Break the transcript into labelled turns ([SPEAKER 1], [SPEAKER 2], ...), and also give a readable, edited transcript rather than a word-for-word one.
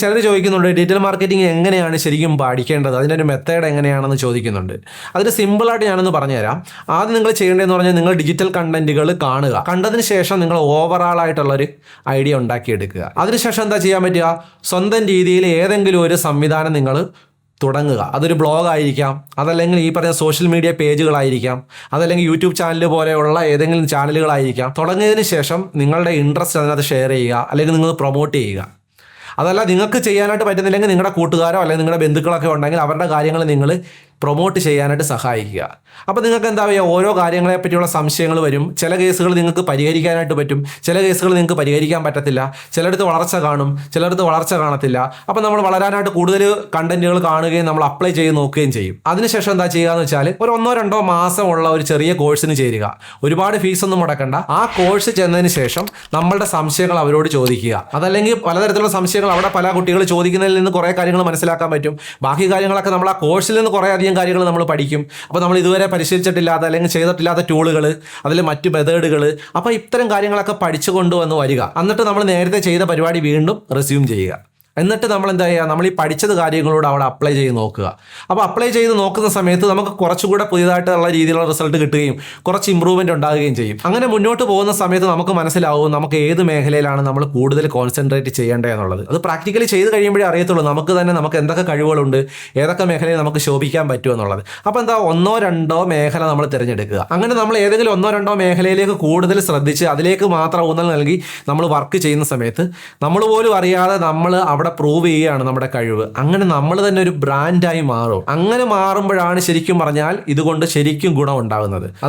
[SPEAKER 1] ചിലർ ചോദിക്കുന്നുണ്ട് digital marketing എങ്ങനെയാണ് ശരിക്കും പഠിക്കേണ്ടത്, അതിൻ്റെ ഒരു മെത്തേഡ് എങ്ങനെയാണെന്ന് ചോദിക്കുന്നുണ്ട്. അതിന് സിമ്പിളായിട്ട് ഞാനൊന്ന് പറഞ്ഞുതരാം. ആദ്യം നിങ്ങൾ ചെയ്യേണ്ടതെന്ന് പറഞ്ഞാൽ നിങ്ങൾ ഡിജിറ്റൽ കണ്ടന്റുകൾ കാണുക. കണ്ടതിന് ശേഷം നിങ്ങൾ ഓവറാൾ ആയിട്ടുള്ളൊരു ഐഡിയ ഉണ്ടാക്കിയെടുക്കുക. അതിനുശേഷം എന്താ ചെയ്യാൻ പറ്റുക, സ്വന്തം രീതിയിൽ ഏതെങ്കിലും ഒരു സംവിധാനം നിങ്ങൾ തുടങ്ങുക. അതൊരു ബ്ലോഗ് ആയിരിക്കാം, അതല്ലെങ്കിൽ ഈ പറഞ്ഞ സോഷ്യൽ മീഡിയ പേജുകളായിരിക്കാം, അതല്ലെങ്കിൽ യൂട്യൂബ് ചാനൽ പോലെയുള്ള ഏതെങ്കിലും ചാനലുകളായിരിക്കാം. തുടങ്ങിയതിന് ശേഷം നിങ്ങളുടെ ഇൻട്രസ്റ്റ് അതിനകത്ത് ഷെയർ ചെയ്യുക, അല്ലെങ്കിൽ നിങ്ങൾ പ്രൊമോട്ട് ചെയ്യുക. അതല്ല നിങ്ങൾക്ക് ചെയ്യാനായിട്ട് പറ്റുന്നില്ലെങ്കിൽ നിങ്ങളുടെ കൂട്ടുകാരോ അല്ലെങ്കിൽ നിങ്ങളുടെ ബന്ധുക്കളൊക്കെ ഉണ്ടെങ്കിൽ അവരുടെ കാര്യങ്ങൾ നിങ്ങൾ പ്രൊമോട്ട് ചെയ്യാനായിട്ട് സഹായിക്കുക. അപ്പോൾ നിങ്ങൾക്ക് എന്താ പറയുക, ഓരോ കാര്യങ്ങളെ പറ്റിയുള്ള സംശയങ്ങൾ വരും. ചില കേസുകൾ നിങ്ങൾക്ക് പരിഹരിക്കാനായിട്ട് പറ്റും, ചില കേസുകൾ നിങ്ങൾക്ക് പരിഹരിക്കാൻ പറ്റത്തില്ല. ചിലയിടത്ത് വളർച്ച കാണും, ചിലയിടത്ത് വളർച്ച കാണത്തില്ല. അപ്പോൾ നമ്മൾ വളരാനായിട്ട് കൂടുതൽ കണ്ടന്റുകൾ കാണുകയും നമ്മൾ അപ്ലൈ ചെയ്ത് നോക്കുകയും ചെയ്യും. അതിനുശേഷം എന്താ ചെയ്യുക എന്ന് വെച്ചാൽ ഒരു 1-2 മാസമുള്ള ഒരു ചെറിയ കോഴ്സിന് ചേരുക. ഒരുപാട് ഫീസൊന്നും മുടക്കണ്ട. ആ കോഴ്സ് ചെന്നതിന് ശേഷം നമ്മളുടെ സംശയങ്ങൾ അവരോട് ചോദിക്കുക. അതല്ലെങ്കിൽ പലതരത്തിലുള്ള സംശയങ്ങൾ അവിടെ പല കുട്ടികൾ ചോദിക്കുന്നതിൽ നിന്ന് കുറേ കാര്യങ്ങൾ മനസ്സിലാക്കാൻ പറ്റും. ബാക്കി കാര്യങ്ങളൊക്കെ നമ്മൾ ആ കോഴ്സിൽ നിന്ന് കുറേ അധികം കാര്യങ്ങൾ നമ്മൾ പഠിക്കും. അപ്പോൾ നമ്മൾ ഇതുവരെ പരിശീലിച്ചിട്ടില്ലാത്ത അല്ലെങ്കിൽ ചെയ്തിട്ടില്ലാത്ത ടൂളുകൾ, അതിൽ മറ്റു മെത്തേഡുകൾ, അപ്പോൾ ഇത്തരം കാര്യങ്ങളൊക്കെ പഠിച്ചു കൊണ്ടുവന്ന് വരിക. എന്നിട്ട് നമ്മൾ നേരത്തെ ചെയ്ത പരിപാടി വീണ്ടും റെസ്യൂം ചെയ്യുക. എന്നിട്ട് നമ്മൾ എന്താ ചെയ്യുക, നമ്മൾ ഈ പഠിച്ചത് കാര്യങ്ങളോട് അവിടെ അപ്ലൈ ചെയ്ത് നോക്കുക. അപ്പോൾ അപ്ലൈ ചെയ്ത് നോക്കുന്ന സമയത്ത് നമുക്ക് കുറച്ചുകൂടെ പുതിയതായിട്ടുള്ള രീതിയിലുള്ള റിസൾട്ട് കിട്ടുകയും കുറച്ച് ഇമ്പ്രൂവ്മെൻ്റ് ഉണ്ടാകുകയും ചെയ്യും. അങ്ങനെ മുന്നോട്ട് പോകുന്ന സമയത്ത് നമുക്ക് മനസ്സിലാവും നമുക്ക് ഏത് മേഖലയിലാണ് നമ്മൾ കൂടുതൽ കോൺസെൻട്രേറ്റ് ചെയ്യേണ്ടത് എന്നുള്ളത്. അത് പ്രാക്ടിക്കലി ചെയ്ത് കഴിയുമ്പോഴേ അറിയത്തുള്ളൂ നമുക്ക് തന്നെ നമുക്ക് എന്തൊക്കെ കഴിവുകളുണ്ട്, ഏതൊക്കെ മേഖലയിൽ നമുക്ക് ശോഭിക്കാൻ പറ്റുമെന്നുള്ളത്. അപ്പോൾ എന്താ 1-2 മേഖല നമ്മൾ തിരഞ്ഞെടുക്കുക. അങ്ങനെ നമ്മൾ ഏതെങ്കിലും 1-2 മേഖലയിലേക്ക് കൂടുതൽ ശ്രദ്ധിച്ച് അതിലേക്ക് മാത്രം ഊന്നൽ നൽകി നമ്മൾ വർക്ക് ചെയ്യുന്ന സമയത്ത് നമ്മൾ പോലും അറിയാതെ നമ്മൾ അവിടെ പ്രൂവ് ചെയ്യുകയാണ് നമ്മുടെ കഴിവ്. അങ്ങനെ നമ്മൾ തന്നെ ഒരു ബ്രാൻഡായി മാറും. അങ്ങനെ മാറുമ്പോഴാണ് ശരിക്കും പറഞ്ഞാൽ ഇതുകൊണ്ട് ശരിക്കും ഗുണം ഉണ്ടാകുന്നത്.